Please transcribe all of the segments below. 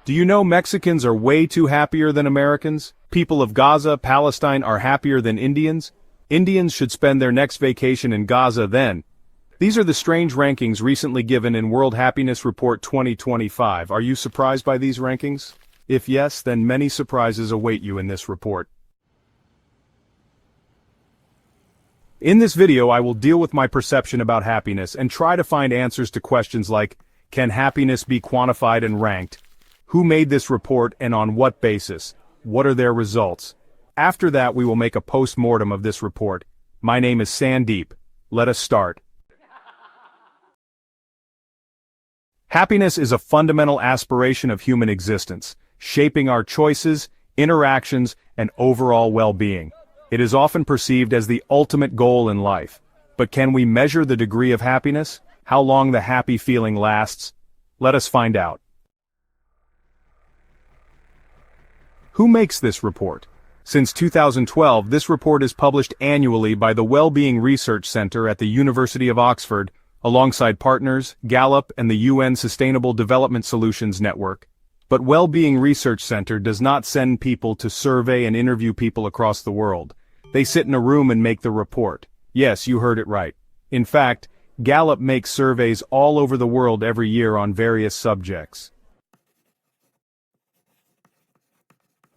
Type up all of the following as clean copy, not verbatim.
Do you know Mexicans are way too happier than Americans? People of Gaza, Palestine are happier than Indians? Indians should spend their next vacation in Gaza then. These are the strange rankings recently given in World Happiness Report 2025. Are you surprised by these rankings? If yes, then many surprises await you in this report. In this video, I will deal with my perception about happiness and try to find answers to questions like, can happiness be quantified and ranked? Who made this report and on what basis? What are their results? After that, we will make a post-mortem of this report. My name is Sandeep. Let us start. Happiness is a fundamental aspiration of human existence, shaping our choices, interactions, and overall well-being. It is often perceived as the ultimate goal in life. But can we measure the degree of happiness? How long the happy feeling lasts? Let us find out. Who makes this report? Since 2012, this report is published annually by the Wellbeing Research Center at the University of Oxford, alongside partners, Gallup and the UN Sustainable Development Solutions Network. But Wellbeing Research Center does not send people to survey and interview people across the world. They sit in a room and make the report. Yes, you heard it right. In fact, Gallup makes surveys all over the world every year on various subjects.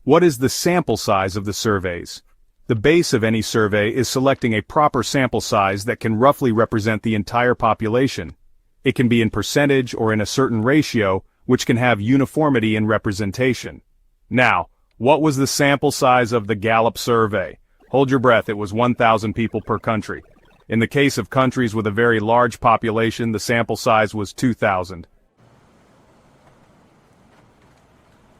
What is the sample size of the surveys? The base of any survey is selecting a proper sample size that can roughly represent the entire population. It can be in percentage or in a certain ratio, which can have uniformity in representation. Now, what was the sample size of the Gallup survey? Hold your breath, it was 1,000 people per country. In the case of countries with a very large population, the sample size was 2,000.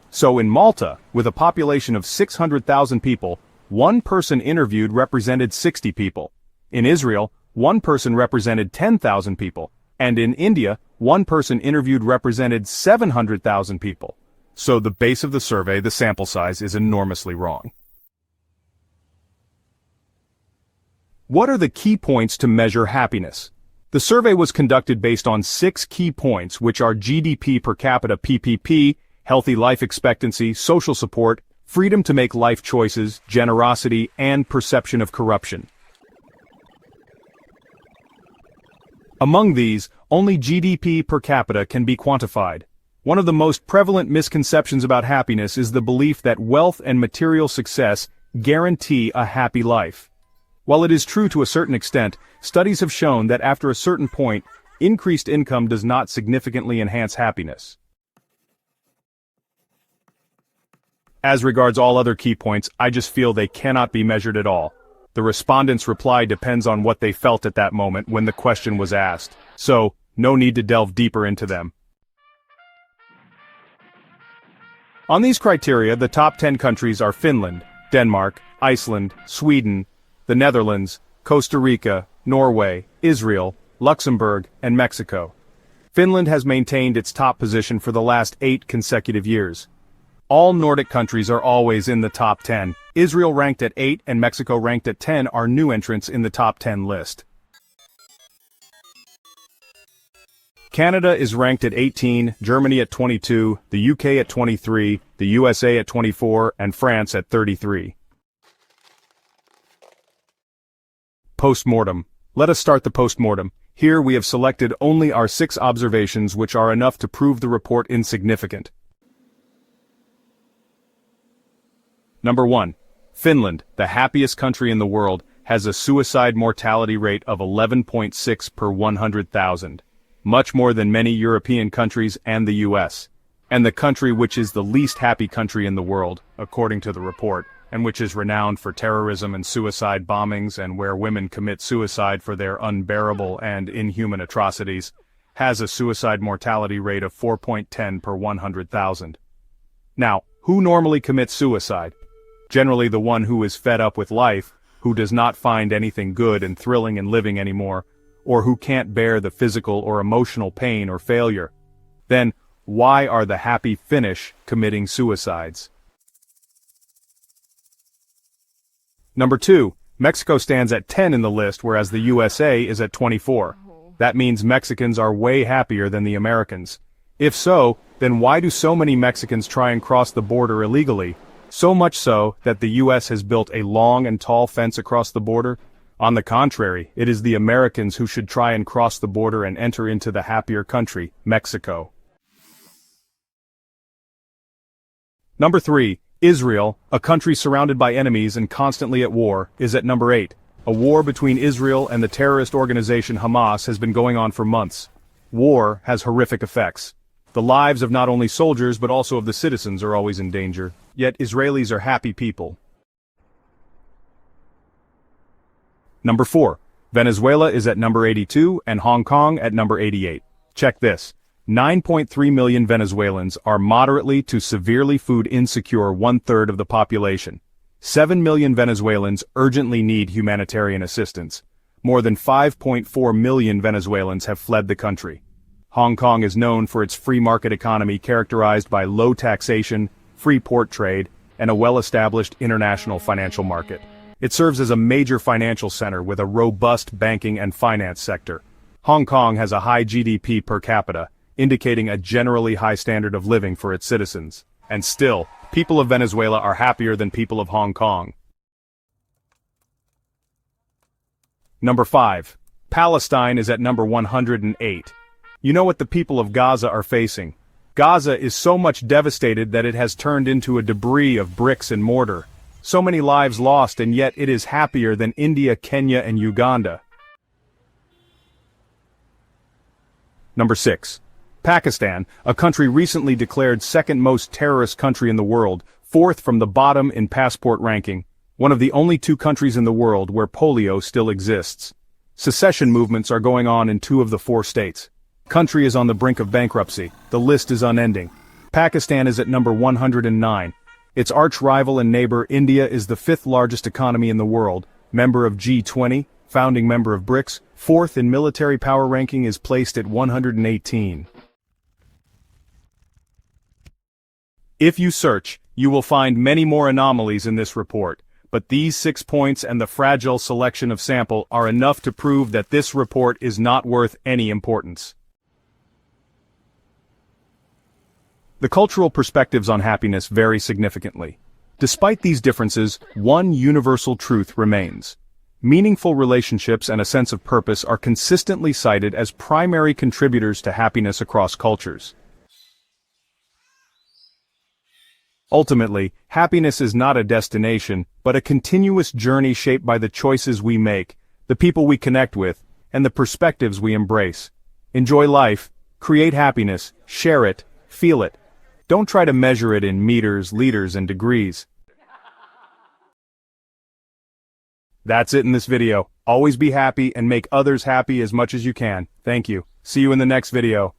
So in Malta, with a population of 600,000 people, one person interviewed represented 60 people. In Israel, one person represented 10,000 people. And in India, one person interviewed represented 700,000 people. So the base of the survey, the sample size, is enormously wrong. What are the key points to measure happiness? The survey was conducted based on 6 key points, which are GDP per capita PPP, healthy life expectancy, social support, freedom to make life choices, generosity, and perception of corruption. Among these, only GDP per capita can be quantified. One of the most prevalent misconceptions about happiness is the belief that wealth and material success guarantee a happy life. While it is true to a certain extent, studies have shown that after a certain point, increased income does not significantly enhance happiness. As regards all other key points, I just feel they cannot be measured at all. The respondents' reply depends on what they felt at that moment when the question was asked, so no need to delve deeper into them. On these criteria, the top 10 countries are Finland, Denmark, Iceland, Sweden, the Netherlands, Costa Rica, Norway, Israel, Luxembourg, and Mexico. Finland has maintained its top position for the last 8 consecutive years. All Nordic countries are always in the top 10. Israel ranked at 8 and Mexico ranked at 10 are new entrants in the top 10 list. Canada is ranked at 18, Germany at 22, the UK at 23, the USA at 24, and France at 33. Postmortem. Let us start the postmortem. Here we have selected only our 6 observations which are enough to prove the report insignificant. Number 1. Finland, the happiest country in the world, has a suicide mortality rate of 11.6 per 100,000. Much more than many European countries and the US. And the country which is the least happy country in the world, according to the report, and which is renowned for terrorism and suicide bombings and where women commit suicide for their unbearable and inhuman atrocities, has a suicide mortality rate of 4.10 per 100,000. Now, who normally commits suicide? Generally the one who is fed up with life, who does not find anything good and thrilling in living anymore, or who can't bear the physical or emotional pain or failure. Then, why are the happy Finnish committing suicides? Number 2, Mexico stands at 10 in the list, whereas the USA is at 24. That means Mexicans are way happier than the Americans. If so, then why do so many Mexicans try and cross the border illegally? So much so that the US has built a long and tall fence across the border? On the contrary, it is the Americans who should try and cross the border and enter into the happier country, Mexico. Number 3. Israel, a country surrounded by enemies and constantly at war, is at number 8. A war between Israel and the terrorist organization Hamas has been going on for months. War has horrific effects. The lives of not only soldiers but also of the citizens are always in danger, yet Israelis are happy people. Number 4. Venezuela is at number 82 and Hong Kong at number 88. Check this. 9.3 million Venezuelans are moderately to severely food insecure, 1/3 of the population. 7 million Venezuelans urgently need humanitarian assistance. More than 5.4 million Venezuelans have fled the country. Hong Kong is known for its free market economy characterized by low taxation, free port trade, and a well-established international financial market. It serves as a major financial center with a robust banking and finance sector. Hong Kong has a high GDP per capita, indicating a generally high standard of living for its citizens. And still, people of Venezuela are happier than people of Hong Kong. Number 5. Palestine is at number 108. You know what the people of Gaza are facing. Gaza is so much devastated that it has turned into a debris of bricks and mortar. So many lives lost, and yet it is happier than India, Kenya, and Uganda. Number 6. Pakistan, a country recently declared second most terrorist country in the world, 4th from the bottom in passport ranking, one of the only 2 countries in the world where polio still exists. Secession movements are going on in 2 of the 4 states. Country is on the brink of bankruptcy. The list is unending. Pakistan is at number 109. Its arch-rival and neighbor India is the 5th largest economy in the world, member of G20, founding member of BRICS, 4th in military power ranking, is placed at 118. If you search, you will find many more anomalies in this report, but these 6 points and the fragile selection of sample are enough to prove that this report is not worth any importance. The cultural perspectives on happiness vary significantly. Despite these differences, one universal truth remains. Meaningful relationships and a sense of purpose are consistently cited as primary contributors to happiness across cultures. Ultimately, happiness is not a destination, but a continuous journey shaped by the choices we make, the people we connect with, and the perspectives we embrace. Enjoy life, create happiness, share it, feel it. Don't try to measure it in meters, liters, and degrees. That's it in this video. Always be happy and make others happy as much as you can. Thank you. See you in the next video.